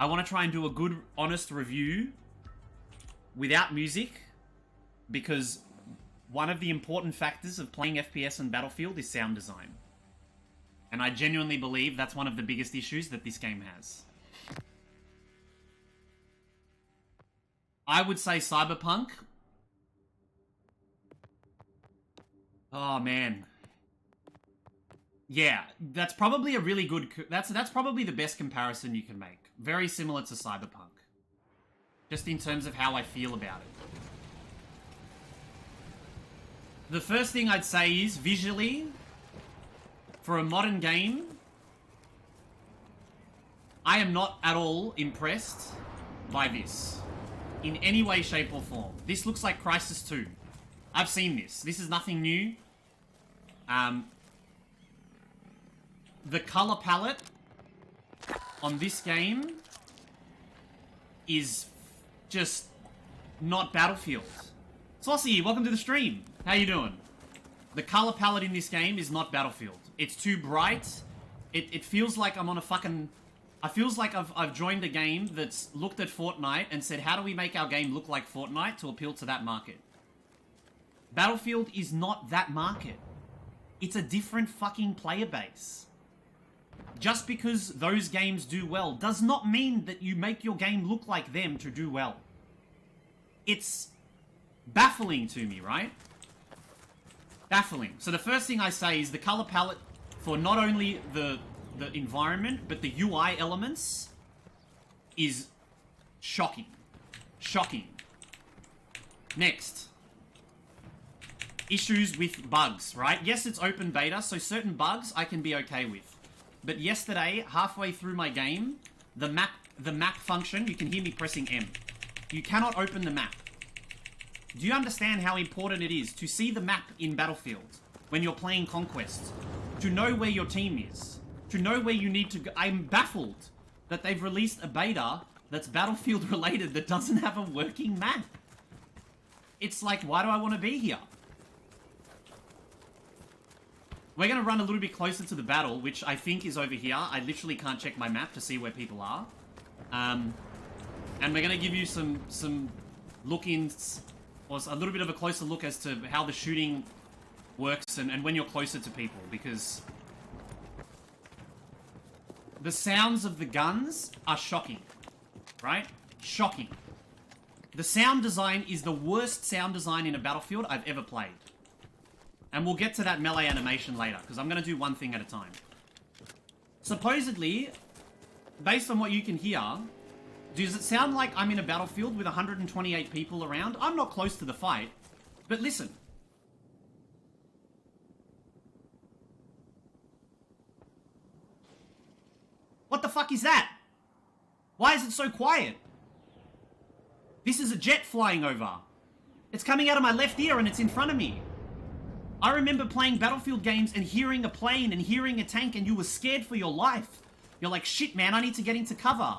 I want to try and do a good, honest review without music, because one of the important factors of playing FPS and Battlefield is sound design. And I genuinely believe that's one of the biggest issues that this game has. I would say Cyberpunk. Oh, man. Yeah, that's probably a really good... That's probably the best comparison you can make. Very similar to Cyberpunk. Just in terms of how I feel about it. The first thing I'd say is, visually, for a modern game, I am not at all impressed by this. In any way, shape, or form. This looks like Crysis 2. I've seen this. This is nothing new. The color palette on this game is just not Battlefield. Saucy, welcome to the stream. How you doing? The color palette in this game is not Battlefield. It's too bright. It feels like I'm on a fucking... I feels like I've joined a game that's looked at Fortnite and said, how do we make our game look like Fortnite to appeal to that market? Battlefield is not that market. It's a different fucking player base. Just because those games do well does not mean that you make your game look like them to do well. It's baffling to me, right? Baffling. So the first thing I say is the color palette for not only the environment, but the UI elements is shocking. Shocking. Next. Issues with bugs, right? Yes, it's open beta, so certain bugs I can be okay with. But yesterday, halfway through my game, the map function, you can hear me pressing M. You cannot open the map. Do you understand how important it is to see the map in Battlefield when you're playing Conquest? To know where your team is. To know where you need to go. I'm baffled that they've released a beta that's Battlefield related that doesn't have a working map. It's like, why do I want to be here? We're going to run a little bit closer to the battle, which I think is over here. I literally can't check my map to see where people are. And we're going to give you some look-ins, or a little bit of a closer look as to how the shooting works and when you're closer to people, because the sounds of the guns are shocking, right? Shocking. The sound design is the worst sound design in a Battlefield I've ever played. And we'll get to that melee animation later, because I'm going to do one thing at a time. Supposedly, based on what you can hear, does it sound like I'm in a battlefield with 128 people around? I'm not close to the fight, but listen. What the fuck is that? Why is it so quiet? This is a jet flying over. It's coming out of my left ear and it's in front of me. I remember playing Battlefield games and hearing a plane and hearing a tank and you were scared for your life. You're like, shit man, I need to get into cover.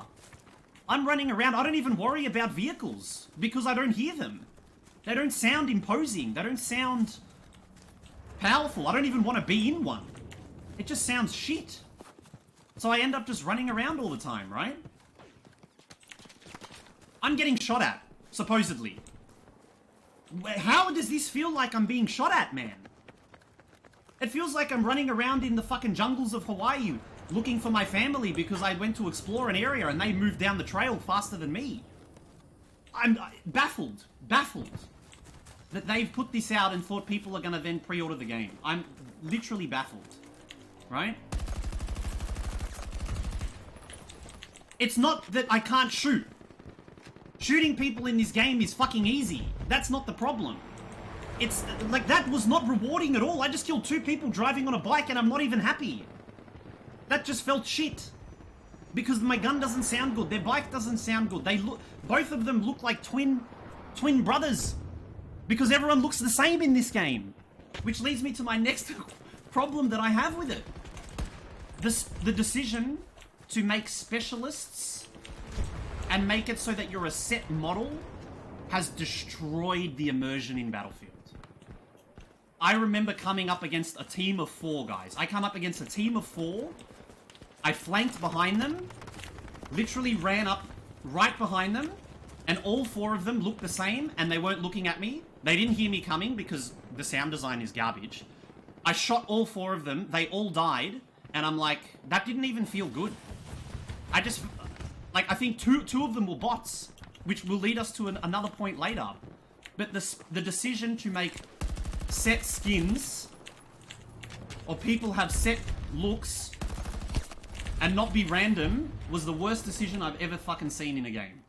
I'm running around, I don't even worry about vehicles because I don't hear them. They don't sound imposing, they don't sound powerful. I don't even want to be in one. It just sounds shit. So I end up just running around all the time, right? I'm getting shot at, supposedly. How does this feel like I'm being shot at, man? It feels like I'm running around in the fucking jungles of Hawaii looking for my family because I went to explore an area and they moved down the trail faster than me. I'm baffled that they've put this out and thought people are going to then pre-order the game. I'm literally baffled, right? It's not that I can't shoot. Shooting people in this game is fucking easy. That's not the problem. It's like, that was not rewarding at all. I just killed 2 people driving on a bike and I'm not even happy. That just felt shit. Because my gun doesn't sound good. Their bike doesn't sound good. Both of them look like twin brothers. Because everyone looks the same in this game. Which leads me to my next problem that I have with it. The decision to make specialists and make it so that you're a set model has destroyed the immersion in Battlefield. I remember coming up against a team of 4 guys. I come up against a team of 4. I flanked behind them. literally ran up right behind them, and all 4 of them looked the same, and they weren't looking at me. They didn't hear me coming because the sound design is garbage. I shot all 4 of them, they all died, and I'm like, that didn't even feel good. I just, like, I think two of them were bots, which will lead us to another point later. But the decision to make set skins, or people have set looks, and not be random, was the worst decision I've ever fucking seen in a game.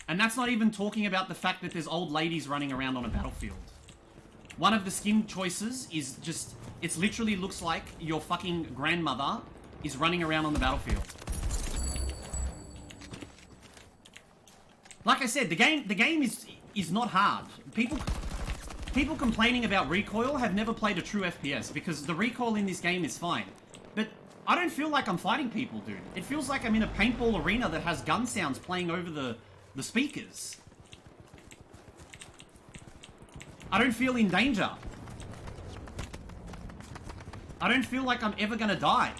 And that's not even talking about the fact that there's old ladies running around on a battlefield. One of the skin choices is just, it literally looks like your fucking grandmother is running around on the battlefield. Like I said, the game is not hard. People complaining about recoil have never played a true FPS, because the recoil in this game is fine. But I don't feel like I'm fighting people, dude. It feels like I'm in a paintball arena that has gun sounds playing over the speakers. I don't feel in danger. I don't feel like I'm ever gonna die.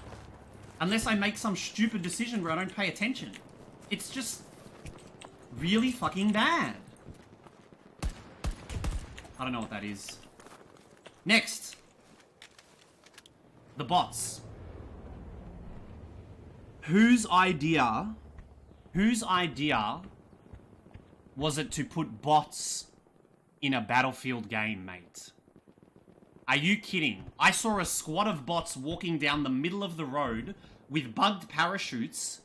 Unless I make some stupid decision where I don't pay attention. It's just really fucking bad. I don't know what that is. Next. The bots. Whose idea was it to put bots in a Battlefield game, mate? Are you kidding? I saw a squad of bots walking down the middle of the road with bugged parachutes.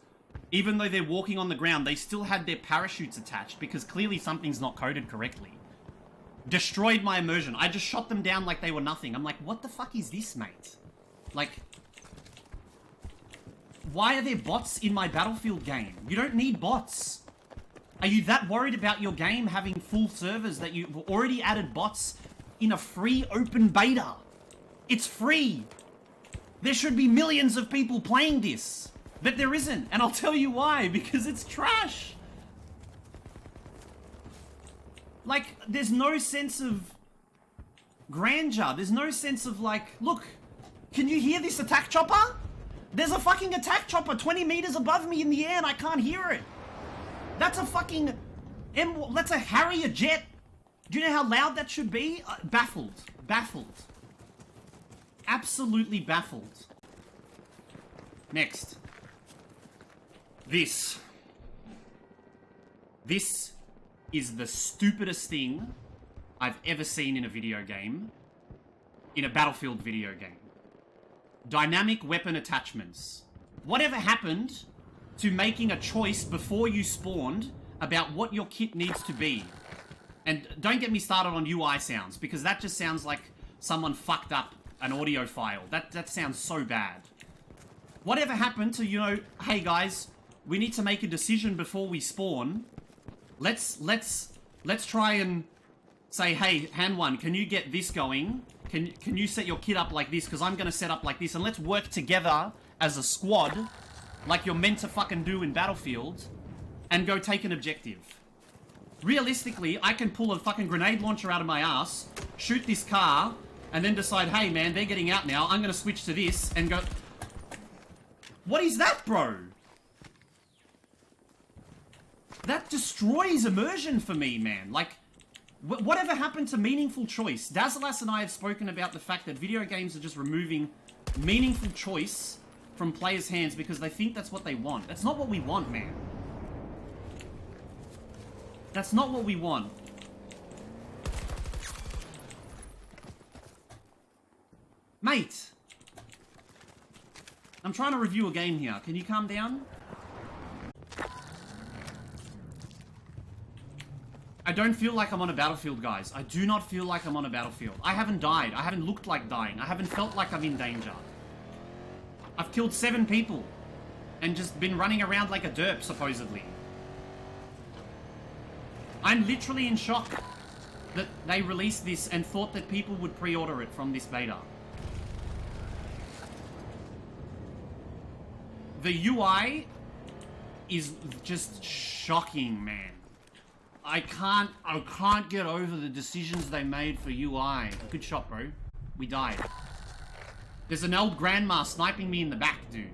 Even though they're walking on the ground, they still had their parachutes attached because clearly something's not coded correctly. Destroyed my immersion. I just shot them down like they were nothing. I'm like, what the fuck is this, mate? Like, why are there bots in my Battlefield game? You don't need bots. Are you that worried about your game having full servers that you've already added bots in a free open beta? It's free. There should be millions of people playing this. But there isn't. And I'll tell you why. Because it's trash. Like, there's no sense of grandeur. There's no sense of, like, look, can you hear this attack chopper? There's a fucking attack chopper 20 meters above me in the air and I can't hear it. That's a fucking... that's a Harrier jet. Do you know how loud that should be? Baffled. Baffled. Absolutely baffled. Next. This is the stupidest thing I've ever seen in a video game. In a Battlefield video game. Dynamic weapon attachments. Whatever happened to making a choice before you spawned about what your kit needs to be? And don't get me started on UI sounds, because that just sounds like someone fucked up an audio file. That sounds so bad. Whatever happened to, you know, hey guys, we need to make a decision before we spawn. Let's try and say, hey, hand one, can you get this going? Can you set your kit up like this? Because I'm going to set up like this. And let's work together as a squad, like you're meant to fucking do in Battlefield, and go take an objective. Realistically, I can pull a fucking grenade launcher out of my ass, shoot this car, and then decide, hey man, they're getting out now. I'm going to switch to this and go... What is that, bro? That destroys immersion for me, man. Like, whatever happened to meaningful choice? Dazzleass and I have spoken about the fact that video games are just removing meaningful choice from players' hands because they think that's what they want. That's not what we want, man. That's not what we want. Mate! I'm trying to review a game here. Can you calm down? I don't feel like I'm on a battlefield, guys. I do not feel like I'm on a battlefield. I haven't died. I haven't looked like dying. I haven't felt like I'm in danger. I've killed 7 people and just been running around like a derp, supposedly. I'm literally in shock that they released this and thought that people would pre-order it from this beta. The UI is just shocking, man. I can't get over the decisions they made for UI. Good shot, bro. We died. There's an old grandma sniping me in the back, dude.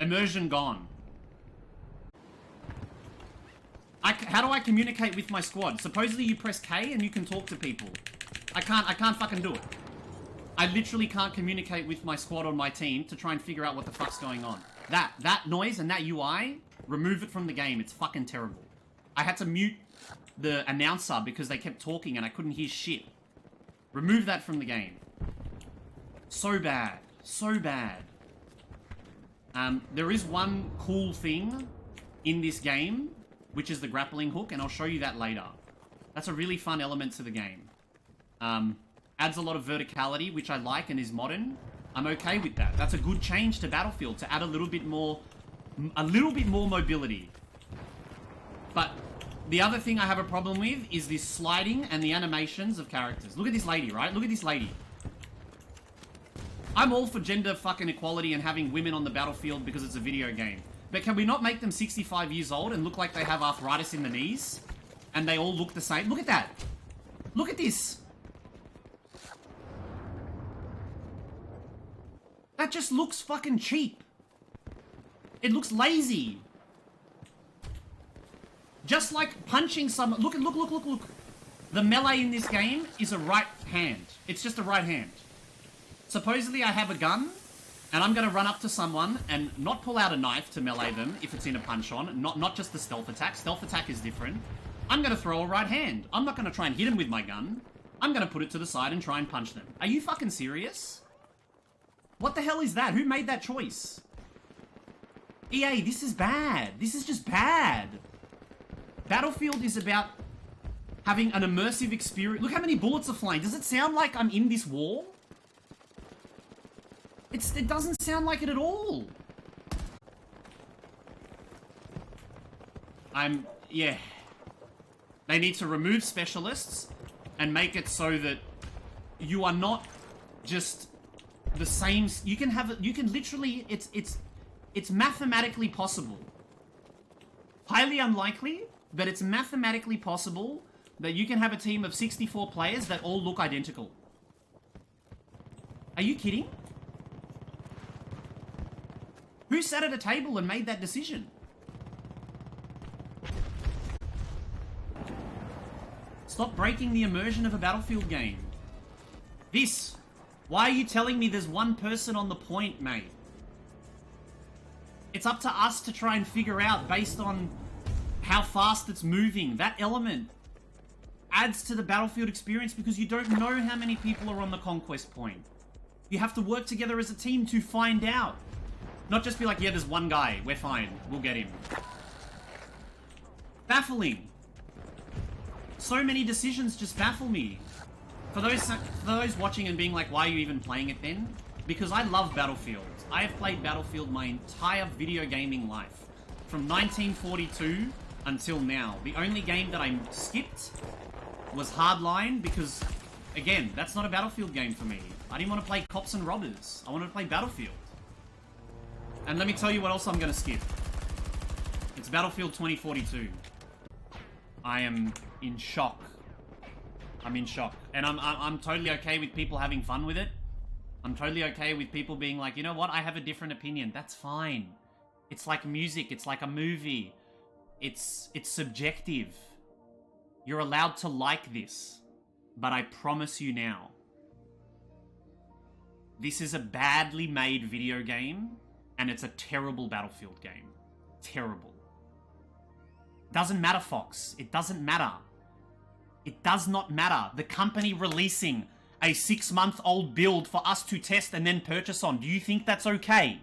Immersion gone. How do I communicate with my squad? Supposedly you press K and you can talk to people. I can't fucking do it. I literally can't communicate with my squad on my team to try and figure out what the fuck's going on. That noise and that UI, remove it from the game. It's fucking terrible. I had to mute the announcer because they kept talking and I couldn't hear shit. Remove that from the game. So bad. So bad. There is one cool thing in this game, which is the grappling hook, and I'll show you that later. That's a really fun element to the game. Adds a lot of verticality, which I like and is modern. I'm okay with that. That's a good change to Battlefield, to add a little bit more mobility. But the other thing I have a problem with is this sliding and the animations of characters. Look at this lady, right? Look at this lady. I'm all for gender fucking equality and having women on the battlefield because it's a video game. But can we not make them 65 years old and look like they have arthritis in the knees? And they all look the same? Look at that. Look at this. That just looks fucking cheap. It looks lazy. Just like punching someone. Look. The melee in this game is a right hand. It's just a right hand. Supposedly I have a gun, and I'm gonna run up to someone and not pull out a knife to melee them if it's in a punch on. Not just the stealth attack. Stealth attack is different. I'm gonna throw a right hand. I'm not gonna try and hit him with my gun. I'm gonna put it to the side and try and punch them. Are you fucking serious? What the hell is that? Who made that choice? EA, this is bad. This is just bad. Battlefield is about having an immersive experience. Look how many bullets are flying. Does it sound like I'm in this war? It doesn't sound like it at all. Yeah. They need to remove specialists and make it so that you are not just the same. You can literally, it's mathematically possible. Highly unlikely, but it's mathematically possible that you can have a team of 64 players that all look identical. Are you kidding? Who sat at a table and made that decision? Stop breaking the immersion of a Battlefield game. Why are you telling me there's one person on the point, mate? It's up to us to try and figure out based on how fast it's moving. That element adds to the Battlefield experience because you don't know how many people are on the conquest point. You have to work together as a team to find out. Not just be like, yeah, there's one guy. We're fine. We'll get him. Baffling. So many decisions just baffle me. For those watching and being like, why are you even playing it then? Because I love Battlefield. I have played Battlefield my entire video gaming life. From 1942 until now. The only game that I skipped was Hardline because, again, that's not a Battlefield game for me. I didn't want to play Cops and Robbers. I wanted to play Battlefield. And let me tell you what else I'm going to skip. It's Battlefield 2042. I am in shock. I'm in shock. And I'm totally okay with people having fun with it. I'm totally okay with people being like, you know what, I have a different opinion. That's fine. It's like music. It's like a movie. It's subjective. You're allowed to like this. But I promise you now, this is a badly made video game. And it's a terrible Battlefield game. Terrible. Doesn't matter, Fox. It doesn't matter. It does not matter. The company releasing a 6-month-old build for us to test and then purchase on. Do you think that's okay?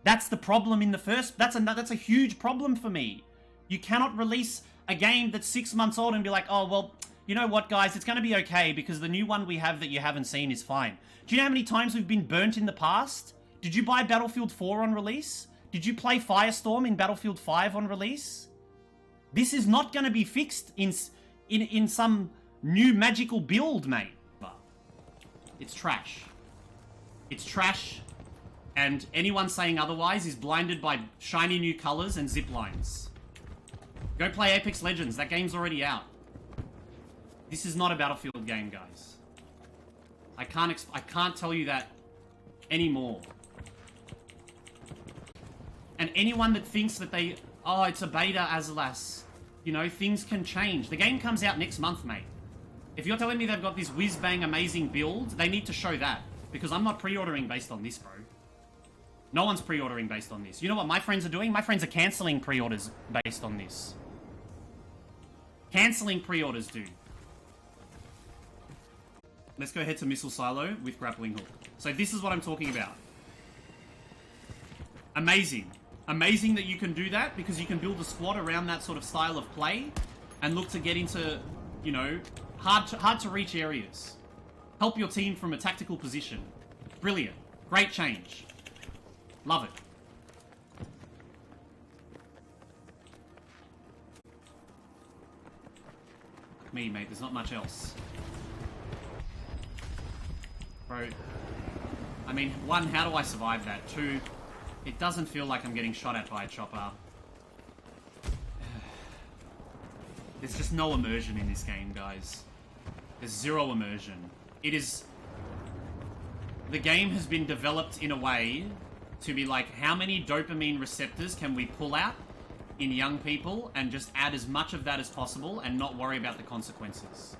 That's the problem in the first... That's a huge problem for me. You cannot release a game that's 6 months old and be like, oh, well, you know what, guys? It's going to be okay because the new one we have that you haven't seen is fine. Do you know how many times we've been burnt in the past? Did you buy Battlefield 4 on release? Did you play Firestorm in Battlefield 5 on release? This is not going to be fixed in some new magical build, mate. It's trash. It's trash, and anyone saying otherwise is blinded by shiny new colors and zip lines. Go play Apex Legends. That game's already out. This is not a Battlefield game, guys. I can't tell you that anymore. And anyone that thinks that oh, it's a beta, Azalas. You know, things can change. The game comes out next month, mate. If you're telling me they've got this whiz-bang amazing build, they need to show that. Because I'm not pre-ordering based on this, bro. No one's pre-ordering based on this. You know what my friends are doing? My friends are cancelling pre-orders based on this. Cancelling pre-orders, dude. Let's go head to Missile Silo with Grappling Hook. So this is what I'm talking about. Amazing. Amazing that you can do that, because you can build a squad around that sort of style of play and look to get into, you know, hard to reach areas. Help your team from a tactical position. Brilliant. Great change. Love it. Me, mate. There's not much else. Bro. I mean, one, how do I survive that? Two, it doesn't feel like I'm getting shot at by a chopper. There's just no immersion in this game, guys. There's zero immersion. It is... The game has been developed in a way to be like, how many dopamine receptors can we pull out in young people and just add as much of that as possible and not worry about the consequences.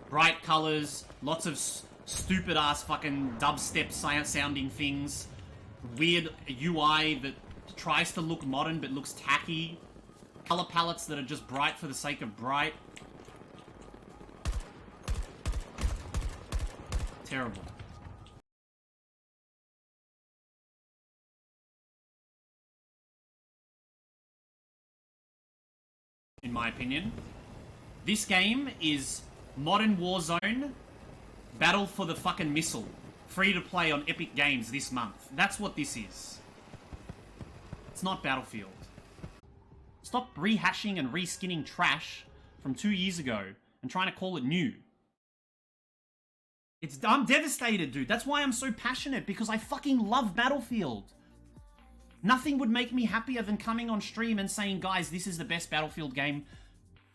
Bright colors, lots of stupid-ass fucking dubstep sounding things, weird UI that tries to look modern but looks tacky, color palettes that are just bright for the sake of bright. Terrible. In my opinion, this game is modern Warzone, battle for the fucking missile, free to play on Epic Games this month. That's what this is. It's not Battlefield. Stop rehashing and reskinning trash from 2 years ago and trying to call it new. I'm devastated, dude. That's why I'm so passionate, because I fucking love Battlefield. Nothing would make me happier than coming on stream and saying, guys, this is the best Battlefield game.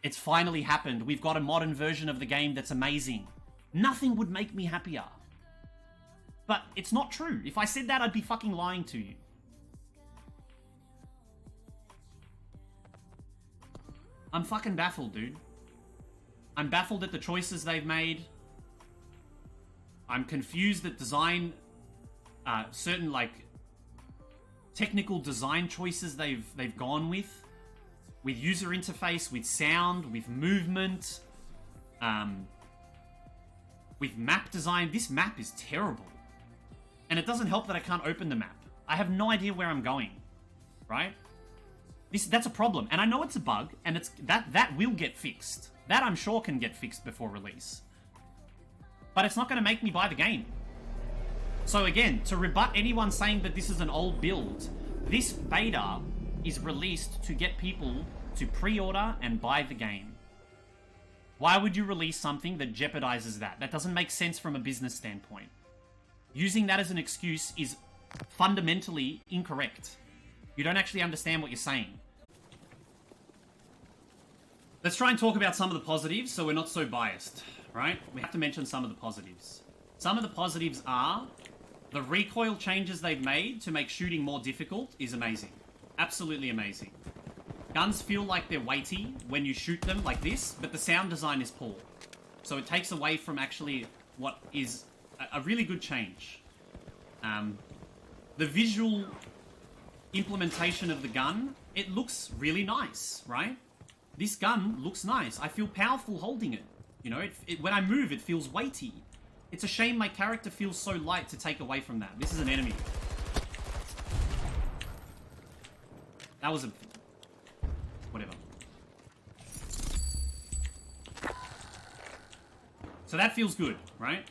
It's finally happened. We've got a modern version of the game that's amazing. Nothing would make me happier. But it's not true. If I said that, I'd be fucking lying to you. I'm fucking baffled, dude. I'm baffled at the choices they've made. I'm confused at design, certain, like, technical design choices they've gone with user interface, with sound, with movement, with map design. This map is terrible. And it doesn't help that I can't open the map. I have no idea where I'm going, right? That's a problem, and I know it's a bug, and that will get fixed. That I'm sure can get fixed before release. But it's not going to make me buy the game. So again, to rebut anyone saying that this is an old build, this beta is released to get people to pre-order and buy the game. Why would you release something that jeopardizes that? That doesn't make sense from a business standpoint. Using that as an excuse is fundamentally incorrect. You don't actually understand what you're saying. Let's try and talk about some of the positives so we're not so biased, right? We have to mention some of the positives. Some of the positives are the recoil changes they've made to make shooting more difficult is amazing. Absolutely amazing. Guns feel like they're weighty when you shoot them like this, but the sound design is poor. So it takes away from actually what is a really good change. The visual implementation of the gun, it looks really nice, right? This gun looks nice. I feel powerful holding it. You know, when I move, it feels weighty. It's a shame my character feels so light to take away from that. This is an enemy. That was a... whatever. So that feels good, right?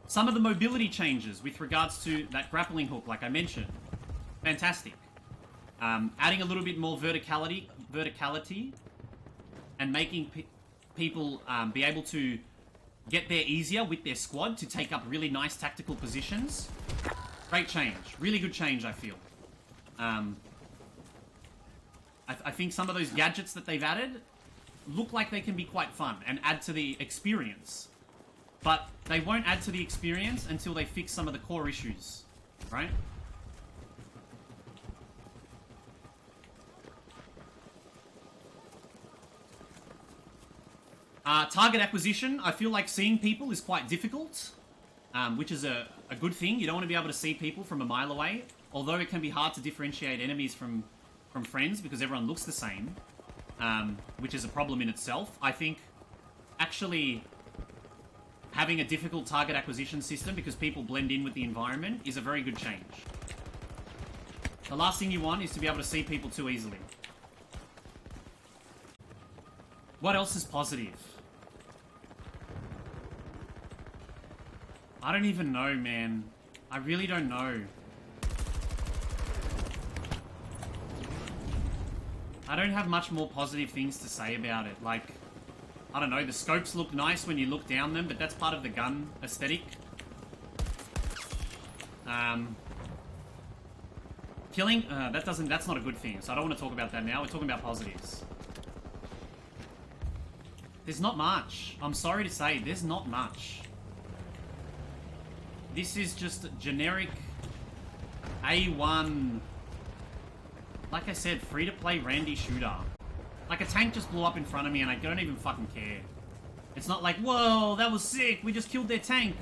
Some of the mobility changes with regards to that grappling hook, like I mentioned. Fantastic. Adding a little bit more verticality and making people be able to get there easier with their squad to take up really nice tactical positions. Great change. Really good change, I feel. I think some of those gadgets that they've added look like they can be quite fun and add to the experience. But they won't add to the experience until they fix some of the core issues, right? Target acquisition, I feel like seeing people is quite difficult, which is a good thing. You don't want to be able to see people from a mile away, although it can be hard to differentiate enemies from friends because everyone looks the same, which is a problem in itself. I think actually having a difficult target acquisition system because people blend in with the environment is a very good change. The last thing you want is to be able to see people too easily. What else is positive? I don't even know, man. I really don't know. I don't have much more positive things to say about it. Like, I don't know, the scopes look nice when you look down them, but that's part of the gun aesthetic. Killing, that's not a good thing, so I don't want to talk about that now. We're talking about positives. There's not much. I'm sorry to say, there's not much. This is just generic A1, like I said, free-to-play Randy shooter. Like, a tank just blew up in front of me and I don't even fucking care. It's not like, whoa, that was sick, we just killed their tank.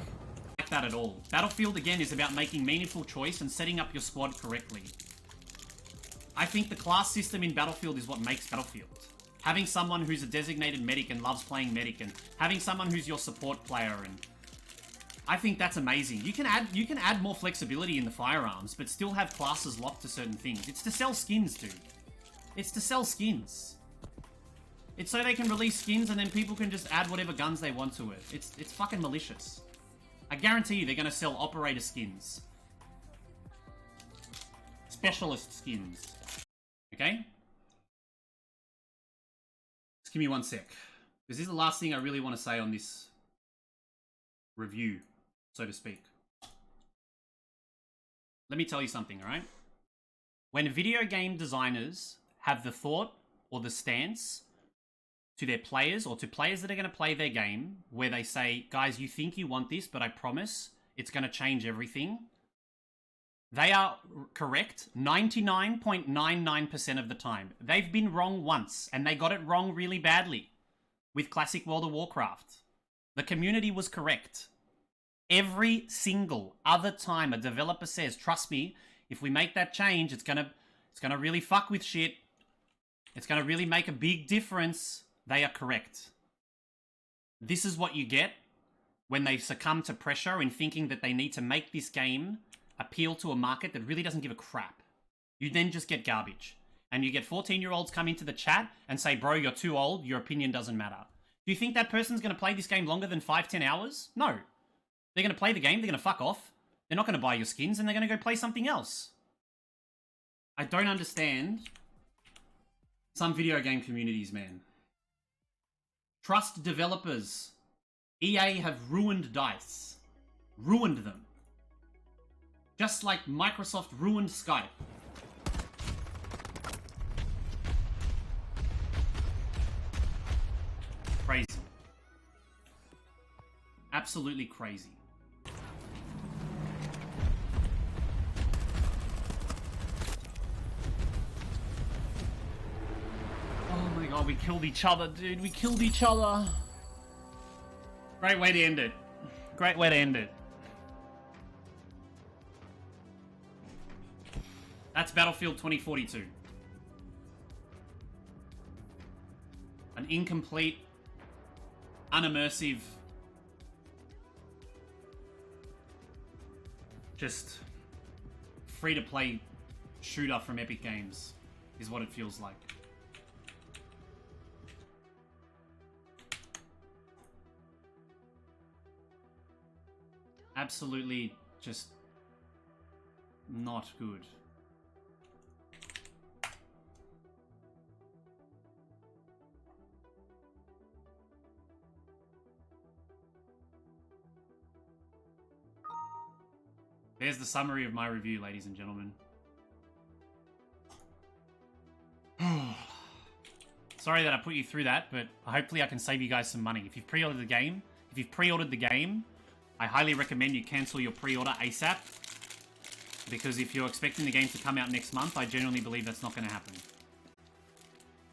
Like that at all. Battlefield, again, is about making meaningful choice and setting up your squad correctly. I think the class system in Battlefield is what makes Battlefield. Having someone who's a designated medic and loves playing medic, and having someone who's your support player, and I think that's amazing. You can add more flexibility in the firearms, but still have classes locked to certain things. It's to sell skins, dude. It's to sell skins. It's so they can release skins and then people can just add whatever guns they want to it. It's fucking malicious. I guarantee you they're gonna sell operator skins. Specialist skins. Okay? Just give me one sec. This is the last thing I really want to say on this review, so to speak. Let me tell you something, alright? When video game designers have the thought or the stance to their players or to players that are going to play their game where they say, guys, you think you want this, but I promise it's going to change everything. They are correct 99.99% of the time. They've been wrong once, and they got it wrong really badly with classic World of Warcraft. The community was correct. Every single other time a developer says, trust me, if we make that change, it's gonna really fuck with shit. It's gonna really make a big difference. They are correct. This is what you get when they succumb to pressure in thinking that they need to make this game appeal to a market that really doesn't give a crap. You then just get garbage. And you get 14-year-olds come into the chat and say, bro, you're too old, your opinion doesn't matter. Do you think that person's going to play this game longer than 5-10 hours? No. They're going to play the game, they're going to fuck off. They're not going to buy your skins, and they're going to go play something else. I don't understand some video game communities, man. Trust developers. EA have ruined DICE. Ruined them. Just like Microsoft ruined Skype. Crazy. Absolutely crazy. Oh my god, we killed each other, dude. We killed each other. Great way to end it. Great way to end it. That's Battlefield 2042. An incomplete, unimmersive, just free-to-play shooter from Epic Games is what it feels like. Absolutely just not good. There's the summary of my review, ladies and gentlemen. Sorry that I put you through that, but hopefully I can save you guys some money. If you've pre-ordered the game, I highly recommend you cancel your pre-order ASAP. Because if you're expecting the game to come out next month, I genuinely believe that's not going to happen.